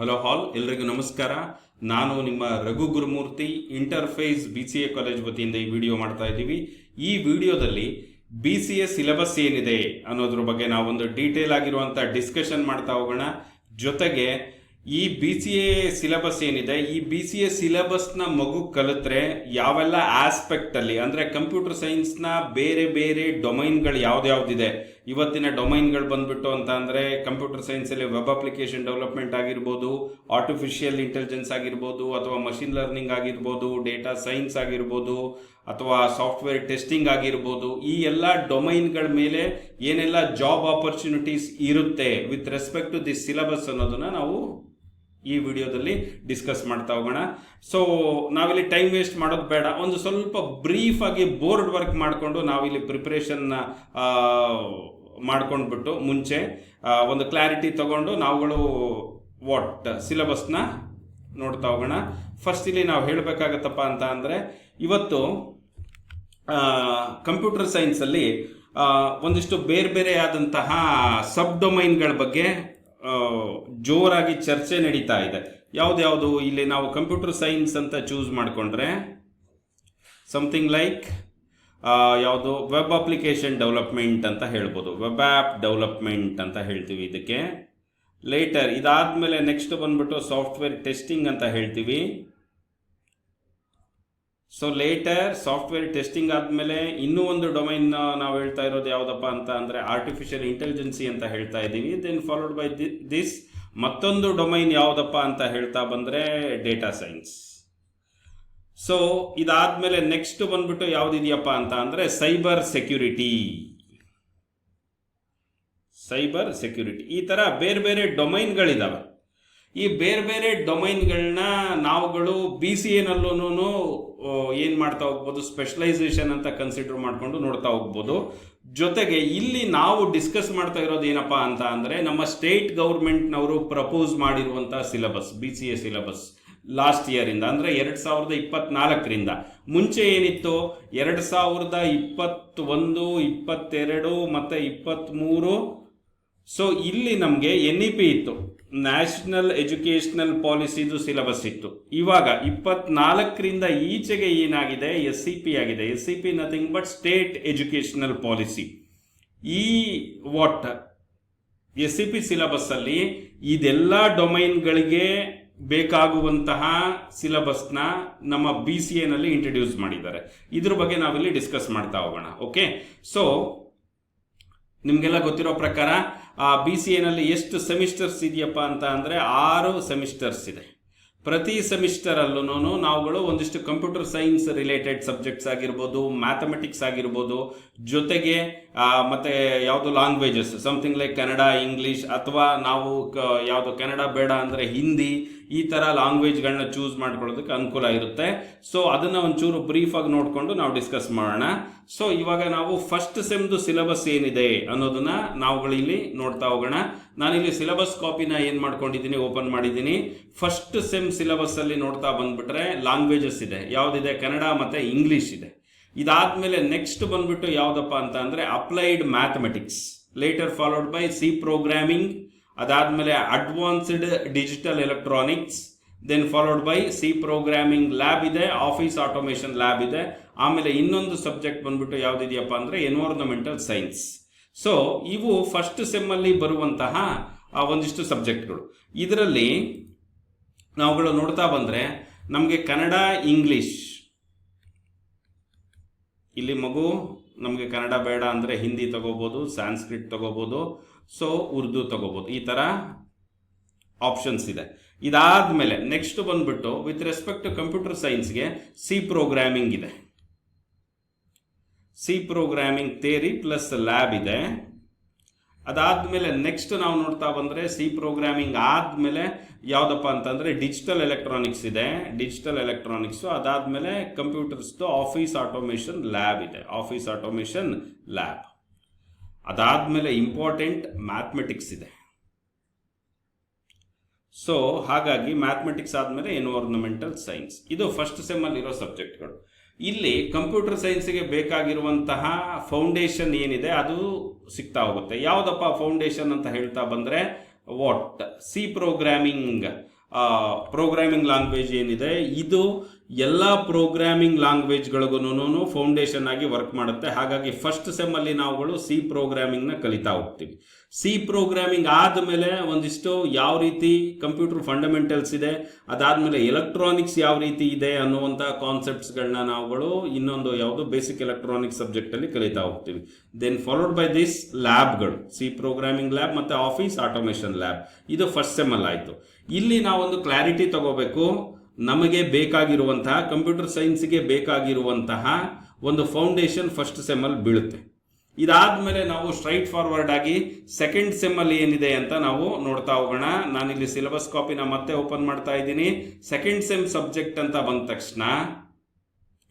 Hello ಹಾಲ್ ಎಲ್ರಿಗೂ ನಮಸ್ಕಾರ. ನಾನು ನಿಮ್ಮ Raghu Gurumurthy, interface BCA college ವತಿಯಿಂದ ಈ ವಿಡಿಯೋ ಮಾಡ್ತಾ ಇದ್ದೀವಿ. ಈ ವಿಡಿಯೋದಲ್ಲಿ BCA ಸಿಲೆಬಸ್ ಏನಿದೆ ಅನ್ನೋದ್ರ ಬಗ್ಗೆ ನಾವೊಂದು ಡೀಟೇಲ್ ಆಗಿರುವಂಥ ಡಿಸ್ಕಷನ್ ಮಾಡ್ತಾ ಹೋಗೋಣ. ಜೊತೆಗೆ ಈ BCA ಸಿಲೆಬಸ್ ಏನಿದೆ, ಈ BCA ಸಿಲೆಬಸ್ನ ಮಗು ಕಲಿತ್ರೆ ಯಾವೆಲ್ಲ ಆಸ್ಪೆಕ್ಟಲ್ಲಿ, ಅಂದರೆ ಕಂಪ್ಯೂಟರ್ ಸೈನ್ಸ್ನ ಬೇರೆ ಬೇರೆ ಡೊಮೈನ್ಗಳು ಯಾವ್ದ್ಯಾವ್ದಿದೆ. ಇವತ್ತಿನ ಡೊಮೈನ್ಗಳು ಬಂದ್ಬಿಟ್ಟು ಅಂತ ಅಂದರೆ ಕಂಪ್ಯೂಟರ್ ಸೈನ್ಸಲ್ಲಿ ವೆಬ್ ಅಪ್ಲಿಕೇಶನ್ ಡೆವಲಪ್ಮೆಂಟ್ ಆಗಿರ್ಬೋದು, ಆರ್ಟಿಫಿಷಿಯಲ್ ಇಂಟೆಲಿಜೆನ್ಸ್ ಆಗಿರ್ಬೋದು, ಅಥವಾ ಮಷಿನ್ ಲರ್ನಿಂಗ್ ಆಗಿರ್ಬೋದು, ಡೇಟಾ ಸೈನ್ಸ್ ಆಗಿರ್ಬೋದು, ಅಥವಾ ಸಾಫ್ಟ್ವೇರ್ ಟೆಸ್ಟಿಂಗ್ ಆಗಿರ್ಬೋದು. ಈ ಎಲ್ಲ ಡೊಮೈನ್ಗಳ ಮೇಲೆ ಏನೆಲ್ಲ ಜಾಬ್ ಆಪರ್ಚುನಿಟೀಸ್ ಇರುತ್ತೆ with respect to this syllabus ಅನ್ನೋದನ್ನ ನಾವು ಈ ವಿಡಿಯೋದಲ್ಲಿ ಡಿಸ್ಕಸ್ ಮಾಡ್ತಾ ಹೋಗೋಣ. ಸೊ ನಾವಿಲ್ಲಿ ಟೈಮ್ ವೇಸ್ಟ್ ಮಾಡೋದು ಬೇಡ, ಒಂದು ಸ್ವಲ್ಪ ಬ್ರೀಫ್ ಆಗಿ ಬೋರ್ಡ್ ವರ್ಕ್ ಮಾಡಿಕೊಂಡು ನಾವಿಲ್ಲಿ ಪ್ರಿಪ್ರೇಷನ್ ಮಾಡ್ಕೊಂಡ್ಬಿಟ್ಟು ಮುಂಚೆ ಒಂದು ಕ್ಲಾರಿಟಿ ತಗೊಂಡು ನಾವುಗಳು ಸಿಲೆಬಸ್ನ ನೋಡ್ತಾ ಹೋಗೋಣ. ಫಸ್ಟ್ ಇಲ್ಲಿ ನಾವು ಹೇಳಬೇಕಾಗತ್ತಪ್ಪ ಅಂತ ಅಂದರೆ, ಇವತ್ತು ಕಂಪ್ಯೂಟರ್ ಸೈನ್ಸಲ್ಲಿ ಒಂದಿಷ್ಟು ಬೇರೆ ಬೇರೆ ಆದಂತಹ ಸಬ್ ಡೊಮೈನ್ಗಳ ಬಗ್ಗೆ ಜೋರಾಗಿ ಚರ್ಚೆ ನಡೀತಾ ಇದೆ. ಯಾವ್ದು ಇಲ್ಲಿ ನಾವು ಕಂಪ್ಯೂಟರ್ ಸೈನ್ಸ್ ಅಂತ ಚೂಸ್ ಮಾಡಿಕೊಂಡ್ರೆ ಸಮಥಿಂಗ್ ಲೈಕ್ ಯಾವುದು ವೆಬ್ ಅಪ್ಲಿಕೇಶನ್ ಡೆವಲಪ್ಮೆಂಟ್ ಅಂತ ಹೇಳ್ಬೋದು, ವೆಬ್ ಆ್ಯಪ್ ಡೆವಲಪ್ಮೆಂಟ್ ಅಂತ ಹೇಳ್ತೀವಿ ಇದಕ್ಕೆ. ಲೇಟರ್ ಇದಾದ್ಮೇಲೆ ನೆಕ್ಸ್ಟ್ ಬಂದ್ಬಿಟ್ಟು ಸಾಫ್ಟ್ವೇರ್ ಟೆಸ್ಟಿಂಗ್ ಅಂತ ಹೇಳ್ತೀವಿ. ಸೊ ಲೇಟರ್ ಸಾಫ್ಟ್ವೇರ್ ಟೆಸ್ಟಿಂಗ್ ಆದಮೇಲೆ ಇನ್ನೂ ಒಂದು ಡೊಮೈನ್ ನಾವು ಹೇಳ್ತಾ ಇರೋದು ಯಾವುದಪ್ಪ ಅಂತ ಅಂದರೆ ಆರ್ಟಿಫಿಷಿಯಲ್ ಇಂಟೆಲಿಜೆನ್ಸಿ ಅಂತ ಹೇಳ್ತಾ ಇದ್ದೀವಿ. ದೆನ್ ಫಾಲೋಡ್ ಬೈ ದಿಸ್ ಮತ್ತೊಂದು ಡೊಮೈನ್ ಯಾವುದಪ್ಪ ಅಂತ ಹೇಳ್ತಾ ಬಂದರೆ ಡೇಟಾ ಸೈನ್ಸ್. ಸೊ ಇದಾದ್ಮೇಲೆ ನೆಕ್ಸ್ಟ್ ಬಂದ್ಬಿಟ್ಟು ಯಾವುದಿದೆಯಪ್ಪ ಅಂತ ಅಂದರೆ ಸೈಬರ್ ಸೆಕ್ಯೂರಿಟಿ. ಈ ಥರ ಬೇರೆ ಬೇರೆ ಡೊಮೈನ್ಗಳಿದ್ದಾವೆ. ಈ ಬೇರೆ ಬೇರೆ ಡೊಮೈನ್ಗಳನ್ನ ನಾವುಗಳು BCAನಲ್ಲೂ ಏನು ಮಾಡ್ತಾ ಹೋಗ್ಬೋದು, ಸ್ಪೆಷಲೈಸೇಷನ್ ಅಂತ ಕನ್ಸಿಡರ್ ಮಾಡಿಕೊಂಡು ನೋಡ್ತಾ ಹೋಗ್ಬೋದು. ಜೊತೆಗೆ ಇಲ್ಲಿ ನಾವು ಡಿಸ್ಕಸ್ ಮಾಡ್ತಾ ಇರೋದು ಏನಪ್ಪ ಅಂತ ಅಂದರೆ, ನಮ್ಮ ಸ್ಟೇಟ್ ಗೌರ್ಮೆಂಟ್ನವರು ಪ್ರಪೋಸ್ ಮಾಡಿರುವಂಥ ಸಿಲೆಬಸ್, BCA ಸಿಲೆಬಸ್ ಲಾಸ್ಟ್ ಇಯರಿಂದ, ಅಂದರೆ 2024ರಿಂದ. ಮುಂಚೆ ಏನಿತ್ತು 2021, 22 ಮತ್ತು 23. ಸೊ ಇಲ್ಲಿ ನಮಗೆ NEP ಇತ್ತು, ನ್ಯಾಷನಲ್ ಎಜುಕೇಷನಲ್ ಪಾಲಿಸಿದು ಸಿಲೆಬಸ್ ಇತ್ತು. ಇವಾಗ 24ರಿಂದ ಈಚೆಗೆ ಏನಾಗಿದೆ, SEP ಆಗಿದೆ. SEP nothing but state educational policy. ಈ SEP ಸಿಲೆಬಸ್ಸಲ್ಲಿ ಇದೆಲ್ಲ ಡೊಮೈನ್ಗಳಿಗೆ ಬೇಕಾಗುವಂತಹ ಸಿಲೆಬಸ್ನ ನಮ್ಮ BCAನಲ್ಲಿ ಇಂಟ್ರಡ್ಯೂಸ್ ಮಾಡಿದ್ದಾರೆ. ಇದ್ರ ಬಗ್ಗೆ ನಾವಿಲ್ಲಿ ಡಿಸ್ಕಸ್ ಮಾಡ್ತಾ ಹೋಗೋಣ. ಓಕೆ, ಸೊ ನಿಮಗೆಲ್ಲ ಗೊತ್ತಿರೋ ಪ್ರಕಾರ BCAನಲ್ಲಿ ಎಷ್ಟು ಸೆಮಿಸ್ಟರ್ಸ್ ಇದೆಯಪ್ಪ ಅಂತ ಅಂದರೆ 6 ಸೆಮಿಸ್ಟರ್ಸ್ ಇದೆ. ಪ್ರತಿ ಸೆಮಿಸ್ಟರಲ್ಲೂ ನಾವುಗಳು ಒಂದಿಷ್ಟು ಕಂಪ್ಯೂಟರ್ ಸೈನ್ಸ್ ರಿಲೇಟೆಡ್ ಸಬ್ಜೆಕ್ಟ್ಸ್ ಆಗಿರ್ಬೋದು, ಮ್ಯಾಥಮೆಟಿಕ್ಸ್ ಆಗಿರ್ಬೋದು, ಜೊತೆಗೆ ಮತ್ತು ಯಾವುದು languages something like Kannada, English, ಅಥವಾ ನಾವು ಯಾವುದು ಕನ್ನಡ ಬೇಡ ಅಂದರೆ ಹಿಂದಿ, ಈ ಥರ ಲ್ಯಾಂಗ್ವೇಜ್ಗಳನ್ನ ಚೂಸ್ ಮಾಡ್ಕೊಳ್ಳೋದಕ್ಕೆ ಅನುಕೂಲ ಇರುತ್ತೆ. ಸೊ ಅದನ್ನು ಒಂಚೂರು ಬ್ರೀಫಾಗಿ ನೋಡಿಕೊಂಡು ನಾವು ಡಿಸ್ಕಸ್ ಮಾಡೋಣ. ಸೊ ಇವಾಗ ನಾವು ಫಸ್ಟ್ ಸೆಮ್ದು ಸಿಲೆಬಸ್ ಏನಿದೆ ಅನ್ನೋದನ್ನ ನಾವುಗಳಿಲ್ಲಿ ನೋಡ್ತಾ ಹೋಗೋಣ. ನಾನಿಲ್ಲಿ ಸಿಲೆಬಸ್ ಕಾಪಿನ ಏನು ಮಾಡ್ಕೊಂಡಿದ್ದೀನಿ, ಓಪನ್ ಮಾಡಿದ್ದೀನಿ. ಫಸ್ಟ್ ಸೆಮ್ ಸಿಲೆಬಸ್ಸಲ್ಲಿ ನೋಡ್ತಾ ಬಂದ್ಬಿಟ್ರೆ ಲ್ಯಾಂಗ್ವೇಜಸ್ ಇದೆ, ಯಾವುದಿದೆ, ಕನ್ನಡ ಮತ್ತು ಇಂಗ್ಲೀಷ್ ಇದೆ. ಇದಾದ್ಮೇಲೆ ನೆಕ್ಸ್ಟ್ ಬಂದ್ಬಿಟ್ಟು ಯಾವುದಪ್ಪ ಅಂತ ಅಂದರೆ applied mathematics, later followed by C programming, ಅದಾದಮೇಲೆ advanced digital electronics, then followed by C programming lab ಇದೆ, ಆಫೀಸ್ ಆಟೋಮೇಷನ್ ಲ್ಯಾಬ್ ಇದೆ. ಆಮೇಲೆ ಇನ್ನೊಂದು ಸಬ್ಜೆಕ್ಟ್ ಬಂದ್ಬಿಟ್ಟು ಯಾವುದಿದೆಯಪ್ಪ ಅಂದರೆ ಎನ್ವೈರನ್ಮೆಂಟಲ್ ಸೈನ್ಸ್. ಸೊ ಇವು ಫಸ್ಟ್ ಸೆಮ್ಮಲ್ಲಿ ಬರುವಂತಹ ಒಂದಿಷ್ಟು ಸಬ್ಜೆಕ್ಟ್ಗಳು. ಇದರಲ್ಲಿ ನಾವುಗಳು ನೋಡ್ತಾ ಬಂದರೆ ನಮಗೆ ಕನ್ನಡ, ಇಂಗ್ಲೀಷ್, ಇಲ್ಲಿ ಮಗು ನಮಗೆ ಕನ್ನಡ ಬೇಡ ಅಂದರೆ ಹಿಂದಿ ತಗೋಬೋದು, ಸಾಂಸ್ಕ್ರಿಟ್ ತಗೋಬೋದು, ಸೊ ಉರ್ದು ತಗೋಬೋದು. ಈ ಥರ ಆಪ್ಷನ್ಸ್ ಇದೆ. ಇದಾದಮೇಲೆ ನೆಕ್ಸ್ಟ್ ಬಂದ್ಬಿಟ್ಟು ವಿತ್ ರೆಸ್ಪೆಕ್ಟ್ ಟು ಕಂಪ್ಯೂಟರ್ ಸೈನ್ಸ್ಗೆ C ಪ್ರೋಗ್ರಾಮಿಂಗ್ ಇದೆ. C programming theory plus lab ಇದೆ. ಅದಾದಮೇಲೆ ನೆಕ್ಸ್ಟ್ ನಾವು ನೋಡ್ತಾ ಬಂದರೆ C ಪ್ರೋಗ್ರಾಮಿಂಗ್ ಆದಮೇಲೆ ಯಾವುದಪ್ಪ ಅಂತಂದರೆ ಡಿಜಿಟಲ್ ಎಲೆಕ್ಟ್ರಾನಿಕ್ಸ್ ಇದೆ, ಡಿಜಿಟಲ್ ಎಲೆಕ್ಟ್ರಾನಿಕ್ಸು. ಅದಾದಮೇಲೆ ಕಂಪ್ಯೂಟರ್ಸ್ದು ಆಫೀಸ್ ಆಟೋಮೇಷನ್ ಲ್ಯಾಬ್ ಇದೆ, ಆಫೀಸ್ ಆಟೋಮೇಷನ್ ಲ್ಯಾಬ್. ಅದಾದಮೇಲೆ ಇಂಪಾರ್ಟೆಂಟ್ ಮ್ಯಾಥಮೆಟಿಕ್ಸ್ ಇದೆ. ಸೊ ಹಾಗಾಗಿ ಮ್ಯಾಥಮೆಟಿಕ್ಸ್ ಆದಮೇಲೆ ಎನ್ವೈರನ್ಮೆಂಟಲ್ ಸೈನ್ಸ್. ಇದು ಫಸ್ಟ್ ಸೆಮ್ಮಲ್ಲಿರೋ ಸಬ್ಜೆಕ್ಟ್ಗಳು. ಇಲ್ಲಿ ಕಂಪ್ಯೂಟರ್ ಸೈನ್ಸ್ಗೆ ಬೇಕಾಗಿರುವಂತಹ ಫೌಂಡೇಶನ್ ಏನಿದೆ ಅದು ಸಿಗ್ತಾ ಹೋಗುತ್ತೆ. ಯಾವುದಪ್ಪ ಫೌಂಡೇಶನ್ ಅಂತ ಹೇಳ್ತಾ ಬಂದರೆ ವಾಟ್ ಸಿ ಪ್ರೋಗ್ರಾಮಿಂಗ್ ಲ್ಯಾಂಗ್ವೇಜ್ ಏನಿದೆ ಇದು ಎಲ್ಲ ಪ್ರೋಗ್ರಾಮಿಂಗ್ ಲ್ಯಾಂಗ್ವೇಜ್ಗಳಿಗೂ ಫೌಂಡೇಶನ್ ಆಗಿ ವರ್ಕ್ ಮಾಡುತ್ತೆ. ಹಾಗಾಗಿ ಫಸ್ಟ್ ಸೆಮ್ಮಲ್ಲಿ ನಾವುಗಳು ಸಿ ಪ್ರೋಗ್ರಾಮಿಂಗ್ನ ಕಲಿತಾ ಹೋಗ್ತೀವಿ. ಸಿ ಪ್ರೋಗ್ರಾಮಿಂಗ್ ಆದಮೇಲೆ ಒಂದಿಷ್ಟು ಯಾವ ರೀತಿ ಕಂಪ್ಯೂಟರ್ ಫಂಡಮೆಂಟಲ್ಸ್ ಇದೆ, ಅದಾದಮೇಲೆ ಎಲೆಕ್ಟ್ರಾನಿಕ್ಸ್ ಯಾವ ರೀತಿ ಇದೆ ಅನ್ನುವಂಥ ಕಾನ್ಸೆಪ್ಟ್ಸ್ಗಳನ್ನ ನಾವುಗಳು ಇನ್ನೊಂದು ಯಾವುದು ಬೇಸಿಕ್ ಎಲೆಕ್ಟ್ರಾನಿಕ್ಸ್ ಸಬ್ಜೆಕ್ಟಲ್ಲಿ ಕಲಿತಾ ಹೋಗ್ತೀವಿ. ದೆನ್ ಫಾಲೋಡ್ ಬೈ ದಿಸ್ ಲ್ಯಾಬ್ಗಳು, ಸಿ ಪ್ರೋಗ್ರಾಮಿಂಗ್ ಲ್ಯಾಬ್ ಮತ್ತು ಆಫೀಸ್ ಆಟೋಮೇಷನ್ ಲ್ಯಾಬ್, ಇದು ಫಸ್ಟ್ ಸೆಮ್ಮಲ್ಲಿ ಆಯಿತು. ಇಲ್ಲಿ ನಾವೊಂದು ಕ್ಲಾರಿಟಿ ತಗೋಬೇಕು. ನಮಗೆ ಬೇಕಾಗಿರುವಂತಹ ಕಂಪ್ಯೂಟರ್ ಸೈನ್ಸ್ಗೆ ಬೇಕಾಗಿರುವಂತಹ ಒಂದು ಫೌಂಡೇಶನ್ ಫಸ್ಟ್ ಸೆಮ್ಮಲ್ಲಿ ಬೀಳುತ್ತೆ. ಇದಾದ್ಮೇಲೆ ನಾವು ಸ್ಟ್ರೈಟ್ ಫಾರ್ವರ್ಡ್ ಆಗಿ ಸೆಕೆಂಡ್ ಸೆಮ್ಮಲ್ಲಿ ಏನಿದೆ ಅಂತ ನಾವು ನೋಡ್ತಾ ಹೋಗೋಣ. ನಾನಿಲ್ಲಿ ಸಿಲೆಬಸ್ ಕಾಪಿನ ಮತ್ತೆ ಓಪನ್ ಮಾಡ್ತಾ ಇದ್ದೀನಿ. ಸೆಕೆಂಡ್ ಸೆಮ್ ಸಬ್ಜೆಕ್ಟ್ ಅಂತ ಬಂದ ತಕ್ಷಣ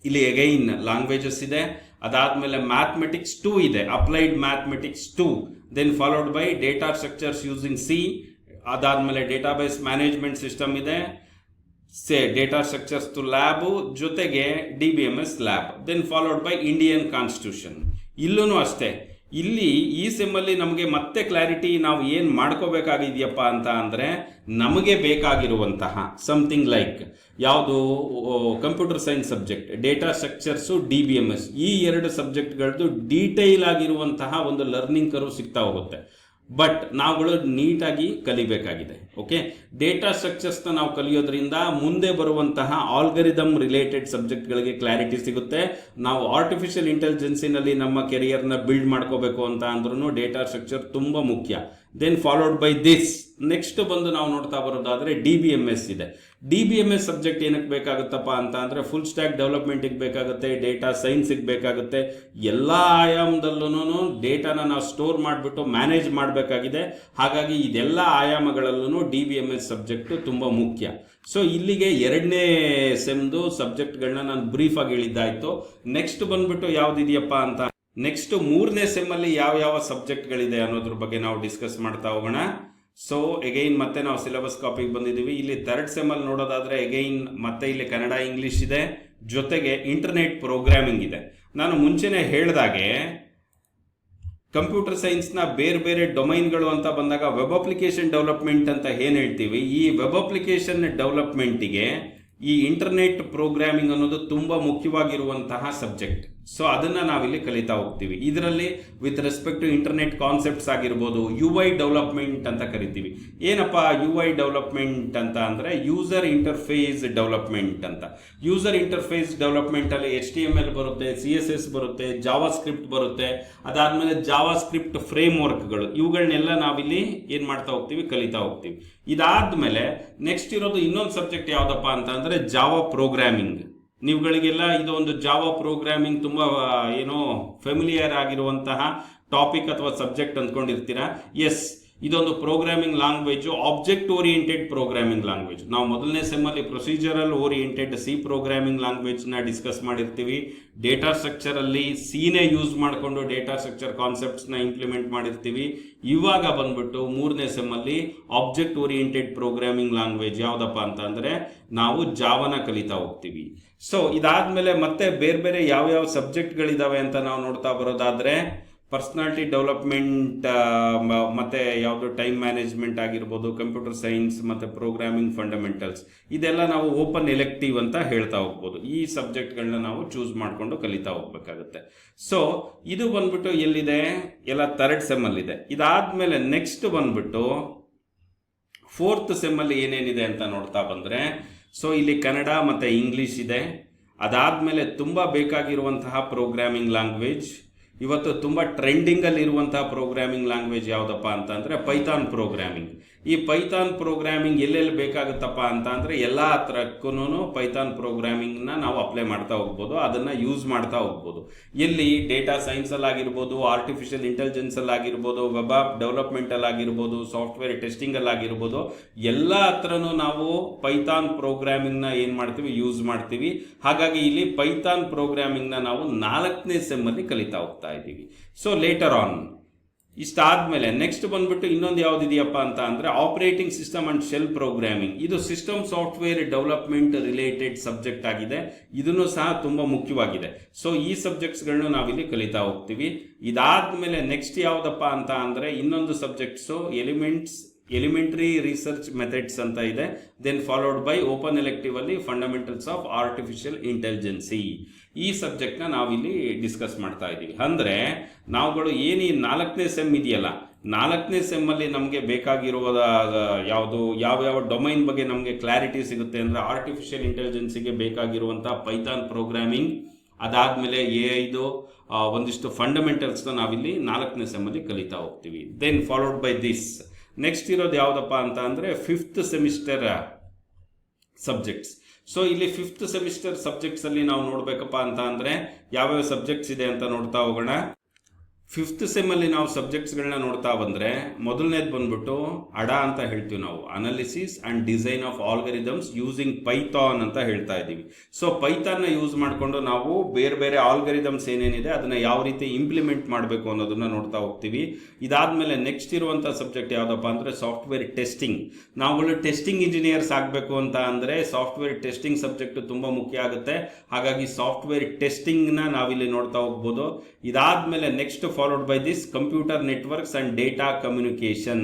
ಇಲ್ಲಿ ಅಗೈನ್ ಲ್ಯಾಂಗ್ವೇಜಸ್ ಇದೆ, ಅದಾದ್ಮೇಲೆ ಮ್ಯಾಥಮೆಟಿಕ್ಸ್ 2 ಇದೆ, applied mathematics 2, then followed by data structures using C, ಅದಾದ್ಮೇಲೆ ಡೇಟಾಬೇಸ್ ಮ್ಯಾನೇಜ್ಮೆಂಟ್ ಸಿಸ್ಟಮ್ ಇದೆ, ಡೇಟಾ ಸ್ಟ್ರಕ್ಚರ್ಸ್ ಟು ಲ್ಯಾಬ್, ಜೊತೆಗೆ DBMS lab, then followed by Indian constitution. ಇಲ್ಲೂ ಅಷ್ಟೇ, ಇಲ್ಲಿ ಈ ಸೆಮ್ಮಲ್ಲಿ ನಮಗೆ ಮತ್ತೆ ಕ್ಲಾರಿಟಿ ನಾವು ಏನು ಮಾಡ್ಕೋಬೇಕಾಗಿದೆಯಪ್ಪ ಅಂತ ಅಂದರೆ, ನಮಗೆ ಬೇಕಾಗಿರುವಂತಹ ಸಮಥಿಂಗ್ ಲೈಕ್ ಯಾವುದು computer science subject, data structures, DBMS, ಈ 2 ಸಬ್ಜೆಕ್ಟ್ಗಳದ್ದು ಡೀಟೈಲ್ ಆಗಿರುವಂತಹ ಒಂದು ಲರ್ನಿಂಗ್ ಕರ್ವ್ ಸಿಗ್ತಾ ಹೋಗುತ್ತೆ. ಬಟ್ ನಾವುಗಳು ನೀಟಾಗಿ ಕಲಿಬೇಕಾಗಿದೆ. ಓಕೆ, ಡೇಟಾ ಸ್ಟ್ರಕ್ಚರ್ಸ್ನ ನಾವು ಕಲಿಯೋದ್ರಿಂದ ಮುಂದೆ ಬರುವಂತಹ ಆಲ್ಗರಿದಮ್ ರಿಲೇಟೆಡ್ ಸಬ್ಜೆಕ್ಟ್ಗಳಿಗೆ ಕ್ಲಾರಿಟಿ ಸಿಗುತ್ತೆ. ನಾವು ಆರ್ಟಿಫಿಷಿಯಲ್ ಇಂಟೆಲಿಜೆನ್ಸಿನಲ್ಲಿ ನಮ್ಮ ಕೆರಿಯರ್ನ ಬಿಲ್ಡ್ ಮಾಡ್ಕೋಬೇಕು ಅಂತ ಅಂದ್ರೂ ಡೇಟಾ ಸ್ಟ್ರಕ್ಚರ್ ತುಂಬ ಮುಖ್ಯ. Then followed by this next ಬಂದು ನಾವು ನೋಡ್ತಾ ಬರೋದಾದರೆ DBMS ಇದೆ. DBMS ಸಬ್ಜೆಕ್ಟ್ ಏನಕ್ಕೆ ಬೇಕಾಗುತ್ತಪ್ಪ ಅಂತ ಅಂದರೆ ಫುಲ್ ಸ್ಟ್ಯಾಕ್ ಡೆವಲಪ್ಮೆಂಟಿಗೆ ಬೇಕಾಗುತ್ತೆ, ಡೇಟಾ ಸೈನ್ಸಿಗೆ ಬೇಕಾಗುತ್ತೆ. ಎಲ್ಲ ಆಯಾಮದಲ್ಲೂ ಡೇಟಾನ ನಾವು ಸ್ಟೋರ್ ಮಾಡಿಬಿಟ್ಟು ಮ್ಯಾನೇಜ್ ಮಾಡಬೇಕಾಗಿದೆ. ಹಾಗಾಗಿ ಇದೆಲ್ಲ ಆಯಾಮಗಳಲ್ಲೂ DBMS ಸಬ್ಜೆಕ್ಟು ತುಂಬ ಮುಖ್ಯ. ಸೊ ಇಲ್ಲಿಗೆ 2ನೇ ಸೆಮ್ದು ಸಬ್ಜೆಕ್ಟ್ಗಳನ್ನ ನಾನು ಬ್ರೀಫಾಗಿ ಹೇಳಿದ್ದಾಯಿತು. ನೆಕ್ಸ್ಟ್ ಬಂದ್ಬಿಟ್ಟು ಯಾವುದಿದೆಯಪ್ಪ ಅಂತ, ನೆಕ್ಸ್ಟ್ 3ನೇ ಸೆಮ್ಮಲ್ಲಿ ಯಾವ ಸಬ್ಜೆಕ್ಟ್ಗಳಿದೆ ಅನ್ನೋದ್ರ ಬಗ್ಗೆ ನಾವು ಡಿಸ್ಕಸ್ ಮಾಡ್ತಾ ಹೋಗೋಣ. ಸೊ ಎಗೈನ್ ಮತ್ತೆ ನಾವು ಸಿಲೆಬಸ್ ಕಾಪಿಗೆ ಬಂದಿದ್ದೀವಿ. ಇಲ್ಲಿ 3rd ಸೆಮ್ಮಲ್ಲಿ ನೋಡೋದಾದರೆ ಎಗೈನ್ ಮತ್ತೆ ಇಲ್ಲಿ ಕನ್ನಡ ಇಂಗ್ಲೀಷ್ ಇದೆ, ಜೊತೆಗೆ ಇಂಟರ್ನೆಟ್ ಪ್ರೋಗ್ರಾಮಿಂಗ್ ಇದೆ. ನಾನು ಮುಂಚೆನೇ ಹೇಳಿದಾಗೆ ಕಂಪ್ಯೂಟರ್ ಸೈನ್ಸ್ನ ಬೇರೆ ಡೊಮೈನ್ಗಳು ಅಂತ ಬಂದಾಗ ವೆಬ್ ಅಪ್ಲಿಕೇಶನ್ ಡೆವಲಪ್ಮೆಂಟ್ ಅಂತ ಏನು ಹೇಳ್ತೀವಿ, ಈ ವೆಬ್ ಅಪ್ಲಿಕೇಶನ್ ಡೆವಲಪ್ಮೆಂಟಿಗೆ ಈ ಇಂಟರ್ನೆಟ್ ಪ್ರೋಗ್ರಾಮಿಂಗ್ ಅನ್ನೋದು ತುಂಬ ಮುಖ್ಯವಾಗಿರುವಂತಹ ಸಬ್ಜೆಕ್ಟ್. ಸೊ ಅದನ್ನು ನಾವಿಲ್ಲಿ ಕಲಿತಾ ಹೋಗ್ತೀವಿ. ಇದರಲ್ಲಿ with respect to internet concepts ಆಗಿರ್ಬೋದು, UI ಡೆವಲಪ್ಮೆಂಟ್ ಅಂತ ಕರಿತೀವಿ. ಏನಪ್ಪ UI ಡೆವಲಪ್ಮೆಂಟ್ ಅಂತ ಅಂದರೆ ಯೂಸರ್ ಇಂಟರ್ಫೇಸ್ ಡೆವಲಪ್ಮೆಂಟ್ ಅಂತ. ಯೂಸರ್ ಇಂಟರ್ಫೇಸ್ ಡೆವಲಪ್ಮೆಂಟಲ್ಲಿ HTML ಬರುತ್ತೆ, CSS ಬರುತ್ತೆ, ಜಾವಾ ಸ್ಕ್ರಿಪ್ಟ್ ಬರುತ್ತೆ, ಅದಾದಮೇಲೆ ಜಾವಾ ಸ್ಕ್ರಿಪ್ಟ್ ಫ್ರೇಮ್ ವರ್ಕ್ಗಳು, ಇವುಗಳನ್ನೆಲ್ಲ ನಾವಿಲ್ಲಿ ಏನು ಮಾಡ್ತಾ ಹೋಗ್ತೀವಿ, ಕಲಿತಾ ಹೋಗ್ತೀವಿ. ಇದಾದಮೇಲೆ ನೆಕ್ಸ್ಟ್ ಇರೋದು ಇನ್ನೊಂದು ಸಬ್ಜೆಕ್ಟ್ ಯಾವುದಪ್ಪ ಅಂತ ಅಂದರೆ ಜಾವಾ ಪ್ರೋಗ್ರಾಮಿಂಗ್. ನೀವುಗಳಿಗೆಲ್ಲ ಇದು ಒಂದು ಜಾವಾ ಪ್ರೋಗ್ರಾಮಿಂಗ್ ತುಂಬ ಏನೋ ಫೆಮಿಲಿಯರ್ ಆಗಿರುವಂತಹ ಟಾಪಿಕ್ ಅಥವಾ ಸಬ್ಜೆಕ್ಟ್ ಅಂದ್ಕೊಂಡಿರ್ತೀರಾ. ಎಸ್, ಇದೊಂದು programming language, object oriented programming language. ನಾವು ಮೊದಲನೇ ಸೆಮ್ಮಲ್ಲಿ ಪ್ರೊಸೀಜರಲ್ ಓರಿಯೆಂಟೆಡ್ ಸಿ ಪ್ರೋಗ್ರಾಮಿಂಗ್ ಲ್ಯಾಂಗ್ವೇಜ್ನ ಡಿಸ್ಕಸ್ ಮಾಡಿರ್ತೀವಿ. ಡೇಟಾ ಸ್ಟ್ರಕ್ಚರಲ್ಲಿ ಸಿನೇ ಯೂಸ್ ಮಾಡಿಕೊಂಡು ಡೇಟಾ ಸ್ಟ್ರಕ್ಚರ್ ಕಾನ್ಸೆಪ್ಟ್ಸ್ನ ಇಂಪ್ಲಿಮೆಂಟ್ ಮಾಡಿರ್ತೀವಿ. ಇವಾಗ ಬಂದ್ಬಿಟ್ಟು 3ನೇ ಸೆಮ್ಮಲ್ಲಿ ಆಬ್ಜೆಕ್ಟ್ ಓರಿಯೆಂಟೆಡ್ ಪ್ರೋಗ್ರಾಮಿಂಗ್ ಲ್ಯಾಂಗ್ವೇಜ್ ಯಾವುದಪ್ಪ ಅಂತ ಅಂದರೆ ನಾವು ಜಾವನ ಕಲಿತಾ ಹೋಗ್ತೀವಿ. ಸೊ ಇದಾದಮೇಲೆ ಮತ್ತೆ ಬೇರೆ ಯಾವ್ಯಾವ ಸಬ್ಜೆಕ್ಟ್ಗಳಿದ್ದಾವೆ ಅಂತ ನಾವು ನೋಡ್ತಾ ಬರೋದಾದರೆ ಪರ್ಸನಾಲಿಟಿ ಡೆವಲಪ್ಮೆಂಟ್, ಮತ್ತು ಯಾವುದು ಟೈಮ್ ಮ್ಯಾನೇಜ್ಮೆಂಟ್ ಆಗಿರ್ಬೋದು, ಕಂಪ್ಯೂಟರ್ ಸೈನ್ಸ್ ಮತ್ತು ಪ್ರೋಗ್ರಾಮಿಂಗ್ ಫಂಡಮೆಂಟಲ್ಸ್, ಇದೆಲ್ಲ ನಾವು ಓಪನ್ ಎಲೆಕ್ಟಿವ್ ಅಂತ ಹೇಳ್ತಾ ಹೋಗ್ಬೋದು. ಈ ಸಬ್ಜೆಕ್ಟ್ಗಳನ್ನ ನಾವು ಚೂಸ್ ಮಾಡಿಕೊಂಡು ಕಲಿತಾ ಹೋಗ್ಬೇಕಾಗುತ್ತೆ. ಸೊ ಇದು ಬಂದ್ಬಿಟ್ಟು ಎಲ್ಲಿದೆ, ಎಲ್ಲ 3rd ಸೆಮ್ಮಲ್ಲಿದೆ. ಇದಾದಮೇಲೆ ನೆಕ್ಸ್ಟ್ ಬಂದ್ಬಿಟ್ಟು 4th ಸೆಮ್ಮಲ್ಲಿ ಏನೇನಿದೆ ಅಂತ ನೋಡ್ತಾ ಬಂದರೆ, ಸೊ ಇಲ್ಲಿ ಕನ್ನಡ ಮತ್ತು ಇಂಗ್ಲೀಷ್ ಇದೆ. ಅದಾದಮೇಲೆ ತುಂಬ ಬೇಕಾಗಿರುವಂತಹ ಪ್ರೋಗ್ರಾಮಿಂಗ್ ಲ್ಯಾಂಗ್ವೇಜ್, ಇವತ್ತು ತುಂಬ ಟ್ರೆಂಡಿಂಗಲ್ಲಿ ಇರುವಂತಹ ಪ್ರೋಗ್ರಾಮಿಂಗ್ ಲ್ಯಾಂಗ್ವೇಜ್ ಯಾವುದಪ್ಪ ಅಂತ ಅಂದರೆ ಪೈಥಾನ್ ಪ್ರೋಗ್ರಾಮಿಂಗ್. ಈ ಪೈಥಾನ್ ಪ್ರೋಗ್ರಾಮಿಂಗ್ ಎಲ್ಲೆಲ್ಲಿ ಬೇಕಾಗುತ್ತಪ್ಪ ಅಂತ ಅಂದರೆ ಎಲ್ಲ ಹತ್ರಕ್ಕೂ ಪೈಥಾನ್ ಪ್ರೋಗ್ರಾಮಿಂಗ್ನ ನಾವು ಅಪ್ಲೈ ಮಾಡ್ತಾ ಹೋಗ್ಬೋದು, ಅದನ್ನು ಯೂಸ್ ಮಾಡ್ತಾ ಹೋಗ್ಬೋದು. ಎಲ್ಲಿ ಡೇಟಾ ಸೈನ್ಸಲ್ಲಾಗಿರ್ಬೋದು, ಆರ್ಟಿಫಿಷಿಯಲ್ ಇಂಟೆಲಿಜೆನ್ಸಲ್ಲಾಗಿರ್ಬೋದು, ವೆಬ್ ಆಪ್ ಡೆವಲಪ್ಮೆಂಟಲ್ಲಾಗಿರ್ಬೋದು, ಸಾಫ್ಟ್ವೇರ್ ಟೆಸ್ಟಿಂಗಲ್ಲಾಗಿರ್ಬೋದು, ಎಲ್ಲ ಹತ್ರನೂ ನಾವು ಪೈಥಾನ್ ಪ್ರೋಗ್ರಾಮಿಂಗ್ನ ಏನು ಮಾಡ್ತೀವಿ, ಯೂಸ್ ಮಾಡ್ತೀವಿ. ಹಾಗಾಗಿ ಇಲ್ಲಿ ಪೈಥಾನ್ ಪ್ರೋಗ್ರಾಮಿಂಗ್ನ ನಾವು 4ನೇ ಸೆಮ್ಮಲ್ಲಿ ಕಲಿತಾ ಹೋಗ್ತಾ ಇದ್ದೀವಿ. ಸೊ ಲೇಟರ್ ಆನ್ ಇಷ್ಟಾದಮೇಲೆ ನೆಕ್ಸ್ಟ್ ಬಂದ್ಬಿಟ್ಟು ಇನ್ನೊಂದು ಯಾವುದಿದೆಯಪ್ಪ ಅಂತ ಅಂದರೆ operating system and shell programming. ಇದು system software development related subject ಆಗಿದೆ. ಇದನ್ನು ಸಹ ತುಂಬ ಮುಖ್ಯವಾಗಿದೆ. ಸೊ ಈ ಸಬ್ಜೆಕ್ಟ್ಸ್ಗಳನ್ನ ನಾವಿಲ್ಲಿ ಕಲಿತಾ ಹೋಗ್ತೀವಿ. ಇದಾದಮೇಲೆ ನೆಕ್ಸ್ಟ್ ಯಾವುದಪ್ಪ ಅಂತ ಅಂದರೆ ಇನ್ನೊಂದು subjects elements elementary research methods ಅಂತ ಇದೆ. Then followed by open elective ಅಲ್ಲಿ ಫಂಡಮೆಂಟಲ್ಸ್ ಆಫ್ ಆರ್ಟಿಫಿಷಿಯಲ್ ಇಂಟೆಲಿಜೆನ್ಸಿ. ಈ ಸಬ್ಜೆಕ್ಟ್ನ ನಾವಿಲ್ಲಿ ಡಿಸ್ಕಸ್ ಮಾಡ್ತಾ ಇದ್ದೀವಿ. ಅಂದರೆ ನಾವುಗಳು ಏನು ಈ 4ನೇ ಸೆಮ್ ಇದೆಯಲ್ಲ, 4ನೇ ಸೆಮ್ಮಲ್ಲಿ ನಮಗೆ ಬೇಕಾಗಿರುವ ಯಾವುದು ಯಾವ ಡೊಮೈನ್ ಬಗ್ಗೆ ನಮಗೆ ಕ್ಲಾರಿಟಿ ಸಿಗುತ್ತೆ ಅಂದರೆ ಆರ್ಟಿಫಿಷಿಯಲ್ ಇಂಟೆಲಿಜೆನ್ಸಿಗೆ ಬೇಕಾಗಿರುವಂಥ ಪೈಥಾನ್ ಪ್ರೋಗ್ರಾಮಿಂಗ್, ಅದಾದಮೇಲೆ AI ಒಂದಿಷ್ಟು ಫಂಡಮೆಂಟಲ್ಸ್ನ ನಾವಿಲ್ಲಿ 4ನೇ ಸೆಮ್ಮಲ್ಲಿ ಕಲಿತಾ ಹೋಗ್ತೀವಿ. Then followed by this next ಇರೋದು ಯಾವುದಪ್ಪ ಅಂತ ಅಂದರೆ 5th ಸೆಮಿಸ್ಟರ್ ಸಬ್ಜೆಕ್ಟ್ಸ್. ಸೊ ಇಲ್ಲಿ 5th ಸೆಮಿಸ್ಟರ್ ಸಬ್ಜೆಕ್ಟ್ಸಲ್ಲಿ ನಾವು ನೋಡಬೇಕಪ್ಪ ಅಂತ ಅಂದರೆ ಯಾವ್ಯಾವ ಸಬ್ಜೆಕ್ಟ್ಸ್ ಇದೆ ಅಂತ ನೋಡ್ತಾ ಹೋಗೋಣ. 5th ಸೆಮ್ಮಲ್ಲಿ ನಾವು ಸಬ್ಜೆಕ್ಟ್ಸ್ಗಳನ್ನ ನೋಡ್ತಾ ಬಂದರೆ ಮೊದಲನೇದು ಬಂದ್ಬಿಟ್ಟು ಅಡಾ ಅಂತ ಹೇಳ್ತೀವಿ ನಾವು, analysis and design of algorithms using Python ಅಂತ ಹೇಳ್ತಾ ಇದ್ದೀವಿ. ಸೊ ಪೈಥಾನ್ನ ಯೂಸ್ ಮಾಡಿಕೊಂಡು ನಾವು ಬೇರೆ ಬೇರೆ ಆಲ್ಗರಿದಮ್ಸ್ ಏನೇನಿದೆ ಅದನ್ನು ಯಾವ ರೀತಿ ಇಂಪ್ಲಿಮೆಂಟ್ ಮಾಡಬೇಕು ಅನ್ನೋದನ್ನು ನೋಡ್ತಾ ಹೋಗ್ತೀವಿ. ಇದಾದಮೇಲೆ ನೆಕ್ಸ್ಟ್ ಇರುವಂಥ ಸಬ್ಜೆಕ್ಟ್ ಯಾವುದಪ್ಪ ಅಂದರೆ ಸಾಫ್ಟ್ವೇರ್ ಟೆಸ್ಟಿಂಗ್. ನಾವುಗಳು ಟೆಸ್ಟಿಂಗ್ ಇಂಜಿನಿಯರ್ಸ್ ಆಗಬೇಕು ಅಂತ ಅಂದರೆ ಸಾಫ್ಟ್ವೇರ್ ಟೆಸ್ಟಿಂಗ್ ಸಬ್ಜೆಕ್ಟ್ ತುಂಬ ಮುಖ್ಯ ಆಗುತ್ತೆ. ಹಾಗಾಗಿ ಸಾಫ್ಟ್ವೇರ್ ಟೆಸ್ಟಿಂಗ್ನ ನಾವಿಲ್ಲಿ ನೋಡ್ತಾ ಹೋಗ್ಬೋದು. ಇದಾದಮೇಲೆ next followed by this computer networks and data communication.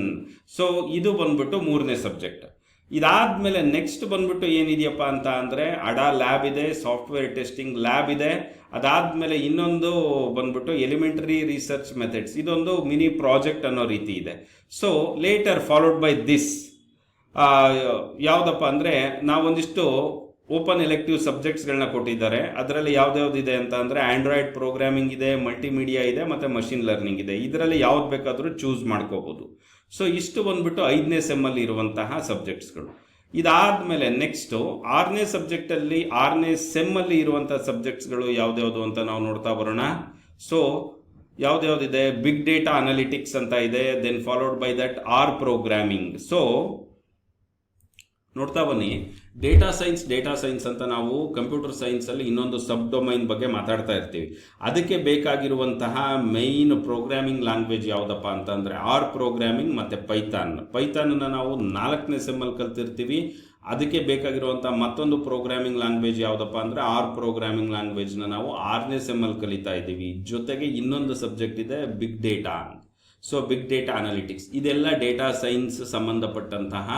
So ಇದು ಬಂದ್ಬಿಟ್ಟು 3ನೇ ಸಬ್ಜೆಕ್ಟ್. ಇದಾದ್ಮೇಲೆ ನೆಕ್ಸ್ಟ್ ಬಂದ್ಬಿಟ್ಟು ಏನಿದೆಯಪ್ಪ ಅಂತ ಅಂದರೆ ಅಡಾ ಲ್ಯಾಬ್ ಇದೆ, ಸಾಫ್ಟ್ವೇರ್ ಟೆಸ್ಟಿಂಗ್ ಲ್ಯಾಬ್ ಇದೆ. ಅದಾದ್ಮೇಲೆ ಇನ್ನೊಂದು ಬಂದ್ಬಿಟ್ಟು ಎಲಿಮೆಂಟರಿ ರಿಸರ್ಚ್ ಮೆಥಡ್ಸ್, ಇದೊಂದು ಮಿನಿ ಪ್ರಾಜೆಕ್ಟ್ ಅನ್ನೋ ರೀತಿ ಇದೆ. So later followed by this ಯಾವುದಪ್ಪ ಅಂದರೆ ನಾವೊಂದಿಷ್ಟು ಓಪನ್ ಎಲೆಕ್ಟಿವ್ ಸಬ್ಜೆಕ್ಟ್ಸ್ಗಳನ್ನ ಕೊಟ್ಟಿದ್ದಾರೆ. ಅದರಲ್ಲಿ ಯಾವ್ದ್ಯಾವ್ದಿದೆ ಅಂತ ಅಂದರೆ ಆಂಡ್ರಾಯ್ಡ್ ಪ್ರೋಗ್ರಾಮಿಂಗ್ ಇದೆ, ಮಲ್ಟಿಮೀಡಿಯಾ ಇದೆ ಮತ್ತು ಮಷಿನ್ ಲರ್ನಿಂಗ್ ಇದೆ. ಇದರಲ್ಲಿ ಯಾವ್ದು ಬೇಕಾದರೂ ಚೂಸ್ ಮಾಡ್ಕೋಬೋದು. ಸೊ ಇಷ್ಟು ಬಂದ್ಬಿಟ್ಟು 5ನೇ ಸೆಮ್ಮಲ್ಲಿ ಇರುವಂತಹ ಸಬ್ಜೆಕ್ಟ್ಸ್ಗಳು. ಇದಾದಮೇಲೆ ನೆಕ್ಸ್ಟು 6ನೇ ಸಬ್ಜೆಕ್ಟಲ್ಲಿ 6ನೇ ಸೆಮ್ಮಲ್ಲಿ ಇರುವಂಥ ಸಬ್ಜೆಕ್ಟ್ಸ್ಗಳು ಯಾವ್ದ್ಯಾವುದು ಅಂತ ನಾವು ನೋಡ್ತಾ ಬರೋಣ. ಸೊ ಯಾವ್ದ್ಯಾವ್ದಿದೆ, ಬಿಗ್ ಡೇಟಾ ಅನಾಲಿಟಿಕ್ಸ್ ಅಂತ ಇದೆ. Then followed by that R programming. So ನೋಡ್ತಾ ಬನ್ನಿ, ಡೇಟಾ ಸೈನ್ಸ್ ಅಂತ ನಾವು ಕಂಪ್ಯೂಟರ್ ಸೈನ್ಸಲ್ಲಿ ಇನ್ನೊಂದು ಸಬ್ ಡೊಮೈನ್ ಬಗ್ಗೆ ಮಾತಾಡ್ತಾ ಇರ್ತೀವಿ. ಅದಕ್ಕೆ ಬೇಕಾಗಿರುವಂತಹ ಮೈನ್ ಪ್ರೋಗ್ರಾಮಿಂಗ್ ಲ್ಯಾಂಗ್ವೇಜ್ ಯಾವುದಪ್ಪ ಅಂತಂದರೆ ಆರ್ ಪ್ರೋಗ್ರಾಮಿಂಗ್ ಮತ್ತು ಪೈಥಾನನ್ನು ನಾವು 4ನೇ ಸೆಮ್ಮಲ್ಲಿ ಕಲ್ತಿರ್ತೀವಿ. ಅದಕ್ಕೆ ಬೇಕಾಗಿರುವಂಥ ಮತ್ತೊಂದು ಪ್ರೋಗ್ರಾಮಿಂಗ್ ಲ್ಯಾಂಗ್ವೇಜ್ ಯಾವುದಪ್ಪ ಅಂದರೆ ಆರ್ ಪ್ರೋಗ್ರಾಮಿಂಗ್ ಲ್ಯಾಂಗ್ವೇಜ್ನ ನಾವು 6ನೇ ಸೆಮ್ಮಲ್ಲಿ ಕಲಿತಾ ಇದ್ದೀವಿ. ಜೊತೆಗೆ ಇನ್ನೊಂದು ಸಬ್ಜೆಕ್ಟ್ ಇದೆ big data. So big data analytics, ಇದೆಲ್ಲ ಡೇಟಾ ಸೈನ್ಸ್ ಸಂಬಂಧಪಟ್ಟಂತಹ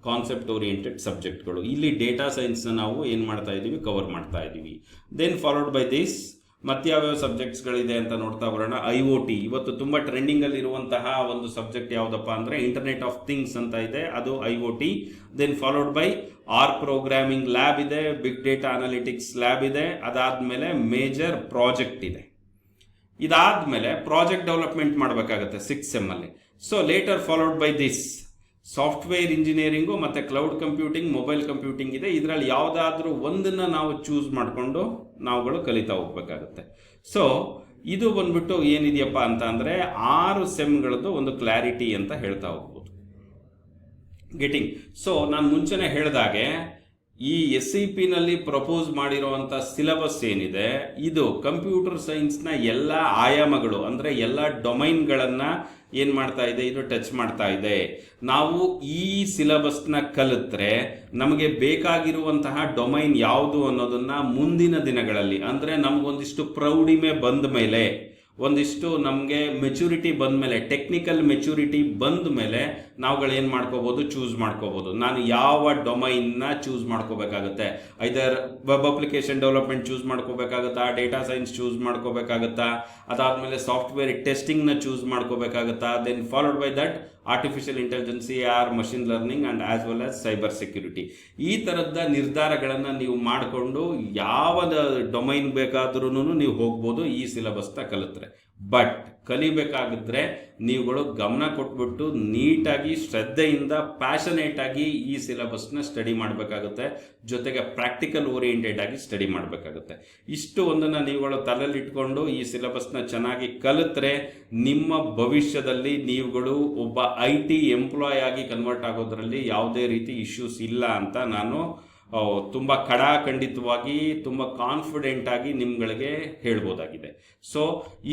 ಕಾನ್ಸೆಪ್ಟ್ ಓರಿಯೆಂಟೆಡ್ ಸಬ್ಜೆಕ್ಟ್ಗಳು. ಇಲ್ಲಿ ಡೇಟಾ ಸೈನ್ಸ್ನ ನಾವು ಏನು ಮಾಡ್ತಾ ಇದ್ದೀವಿ, ಕವರ್ ಮಾಡ್ತಾ ಇದ್ದೀವಿ. ದೆನ್ ಫಾಲೋಡ್ ಬೈ ದಿಸ್ ಮತ್ತೆ ಯಾವ್ಯಾವ ಸಬ್ಜೆಕ್ಟ್ಸ್ಗಳಿದೆ ಅಂತ ನೋಡ್ತಾ ಬರೋಣ. IoT ಇವತ್ತು ತುಂಬ ಟ್ರೆಂಡಿಂಗಲ್ಲಿ ಇರುವಂತಹ ಒಂದು ಸಬ್ಜೆಕ್ಟ್ ಯಾವುದಪ್ಪ ಅಂದರೆ ಇಂಟರ್ನೆಟ್ ಆಫ್ ಥಿಂಗ್ಸ್ ಅಂತ ಇದೆ, ಅದು IoT. Then followed by R programming lab ಇದೆ, ಬಿಗ್ ಡೇಟಾ ಅನಾಲಿಟಿಕ್ಸ್ ಲ್ಯಾಬ್ ಇದೆ. ಅದಾದಮೇಲೆ ಮೇಜರ್ ಪ್ರಾಜೆಕ್ಟ್ ಇದೆ. ಇದಾದಮೇಲೆ ಪ್ರಾಜೆಕ್ಟ್ ಡೆವಲಪ್ಮೆಂಟ್ ಮಾಡಬೇಕಾಗುತ್ತೆ 6th ಸೆಮ್ಮಲ್ಲಿ. So later followed by this software engineering ಮತ್ತು ಕ್ಲೌಡ್ ಕಂಪ್ಯೂಟಿಂಗ್, ಮೊಬೈಲ್ ಕಂಪ್ಯೂಟಿಂಗ್ ಇದೆ. ಇದರಲ್ಲಿ ಯಾವುದಾದ್ರೂ ಒಂದನ್ನು ನಾವು ಚೂಸ್ ಮಾಡಿಕೊಂಡು ನಾವುಗಳು ಕಲಿತಾ ಹೋಗ್ಬೇಕಾಗುತ್ತೆ. ಸೊ ಇದು ಬಂದ್ಬಿಟ್ಟು ಏನಿದೆಯಪ್ಪ ಅಂತ ಅಂದರೆ 6 ಸೆಮ್ಗಳದ್ದು ಒಂದು ಕ್ಲಾರಿಟಿ ಅಂತ ಹೇಳ್ತಾ ಹೋಗ್ಬೋದು. ಗೆಟಿಂಗ್. ಸೊ ನಾನು ಮುಂಚೆನೇ ಹೇಳಿದಾಗೆ ಈ SEPನಲ್ಲಿ ಪ್ರಪೋಸ್ ಮಾಡಿರುವಂಥ ಸಿಲೆಬಸ್ ಏನಿದೆ, ಇದು ಕಂಪ್ಯೂಟರ್ ಸೈನ್ಸ್ನ ಎಲ್ಲ ಆಯಾಮಗಳು ಅಂದರೆ ಎಲ್ಲ ಡೊಮೈನ್ಗಳನ್ನು ಏನು ಮಾಡ್ತಾ ಇದೆ, ಇದು ಟಚ್ ಮಾಡ್ತಾ ಇದೆ. ನಾವು ಈ ಸಿಲೆಬಸ್ನ ಕಲಿತ್ರೆ ನಮಗೆ ಬೇಕಾಗಿರುವಂತಹ ಡೊಮೈನ್ ಯಾವುದು ಅನ್ನೋದನ್ನು ಮುಂದಿನ ದಿನಗಳಲ್ಲಿ ಅಂದರೆ ನಮಗೊಂದಿಷ್ಟು ಪ್ರೌಢಿಮೆ ಬಂದ ಮೇಲೆ, ಒಂದಿಷ್ಟು ನಮಗೆ ಮೆಚುರಿಟಿ ಬಂದ ಮೇಲೆ, ಟೆಕ್ನಿಕಲ್ ಮೆಚುರಿಟಿ ಬಂದ ಮೇಲೆ ನಾವುಗಳೇನು ಮಾಡ್ಕೋಬೋದು, ಚೂಸ್ ಮಾಡ್ಕೋಬೋದು. ನಾನು ಯಾವ ಡೊಮೈನ್ನ ಚೂಸ್ ಮಾಡ್ಕೋಬೇಕಾಗುತ್ತೆ. Either web application development choose ಮಾಡ್ಕೋಬೇಕಾಗುತ್ತಾ, ಡೇಟಾ ಸೈನ್ಸ್ ಚೂಸ್ ಮಾಡ್ಕೋಬೇಕಾಗುತ್ತಾ, ಅದಾದಮೇಲೆ ಸಾಫ್ಟ್ವೇರ್ ಟೆಸ್ಟಿಂಗ್ನ ಚೂಸ್ ಮಾಡ್ಕೋಬೇಕಾಗುತ್ತಾ. Then followed by that artificial intelligence or machine learning and as well as cyber security. ಈ ಥರದ ನಿರ್ಧಾರಗಳನ್ನು ನೀವು ಮಾಡಿಕೊಂಡು ಯಾವ ಡೊಮೈನ್ ಬೇಕಾದ್ರೂ ನೀವು ಹೋಗ್ಬೋದು ಈ ಸಿಲೆಬಸ್ನ ಕಲಿತ್ರೆ. ಬಟ್ ಕಲಿಬೇಕಾಗಿದ್ರೆ ನೀವುಗಳು ಗಮನ ಕೊಟ್ಬಿಟ್ಟು ನೀಟಾಗಿ ಶ್ರದ್ಧೆಯಿಂದ ಪ್ಯಾಷನೇಟ್ ಆಗಿ ಈ ಸಿಲೆಬಸ್ನ ಸ್ಟಡಿ ಮಾಡಬೇಕಾಗುತ್ತೆ. ಜೊತೆಗೆ ಪ್ರಾಕ್ಟಿಕಲ್ ಓರಿಯೆಂಟೆಡ್ ಆಗಿ ಸ್ಟಡಿ ಮಾಡಬೇಕಾಗುತ್ತೆ. ಇಷ್ಟು ಒಂದನ್ನು ನೀವುಗಳು ತಲೆಯಲ್ಲಿ ಇಟ್ಕೊಂಡು ಈ ಸಿಲೆಬಸ್ನ ಚೆನ್ನಾಗಿ ಕಲಿತ್ರೆ ನಿಮ್ಮ ಭವಿಷ್ಯದಲ್ಲಿ ನೀವುಗಳು ಒಬ್ಬ IT ಎಂಪ್ಲಾಯ್ ಆಗಿ ಕನ್ವರ್ಟ್ ಆಗೋದ್ರಲ್ಲಿ ಯಾವುದೇ ರೀತಿ ಇಶ್ಯೂಸ್ ಇಲ್ಲ ಅಂತ ನಾನು ತುಂಬ ಖಡಾಖಂಡಿತವಾಗಿ ತುಂಬ ಕಾನ್ಫಿಡೆಂಟ್ ಆಗಿ ನಿಮ್ಗಳಿಗೆ ಹೇಳ್ಬೋದಾಗಿದೆ. ಸೊ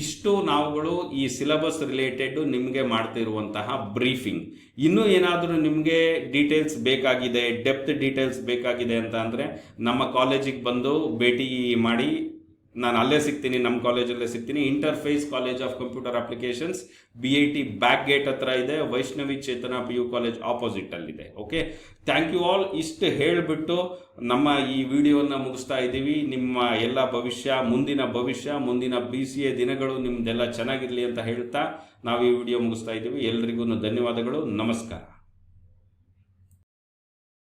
ಇಷ್ಟು ನಾವುಗಳು ಈ ಸಿಲೆಬಸ್ ರಿಲೇಟೆಡ್ ನಿಮಗೆ ಮಾಡ್ತಿರುವಂತಹ ಬ್ರೀಫಿಂಗ್. ಇನ್ನೂ ಏನಾದರೂ ನಿಮಗೆ ಡೀಟೇಲ್ಸ್ ಬೇಕಾಗಿದೆ, ಡೆಪ್ತ್ ಡೀಟೇಲ್ಸ್ ಬೇಕಾಗಿದೆ ಅಂತ ಅಂದರೆ ನಮ್ಮ ಕಾಲೇಜಿಗೆ ಬಂದು ಭೇಟಿ ಮಾಡಿ ನಾನು ಅಲ್ಲೇ ಸಿಗ್ತೀನಿ, ನಮ್ಮ ಕಾಲೇಜಲ್ಲೇ ಸಿಗ್ತೀನಿ. Interface college of computer applications, BIT back gate ಹತ್ರ ಇದೆ, ವೈಷ್ಣವಿ ಚೇತನ PU ಕಾಲೇಜ್ ಆಪೋಸಿಟಲ್ಲಿದೆ. Okay, thank you all. ಇಷ್ಟು ಹೇಳಿಬಿಟ್ಟು ನಮ್ಮ ಈ ವಿಡಿಯೋನ ಮುಗಿಸ್ತಾ ಇದ್ದೀವಿ. ನಿಮ್ಮ ಎಲ್ಲ ಮುಂದಿನ BCA ದಿನಗಳು ನಿಮ್ಮದೆಲ್ಲ ಚೆನ್ನಾಗಿರಲಿ ಅಂತ ಹೇಳ್ತಾ ನಾವು ಈ ವಿಡಿಯೋ ಮುಗಿಸ್ತಾ ಇದ್ದೀವಿ. ಎಲ್ರಿಗೂ ಧನ್ಯವಾದಗಳು. ನಮಸ್ಕಾರ.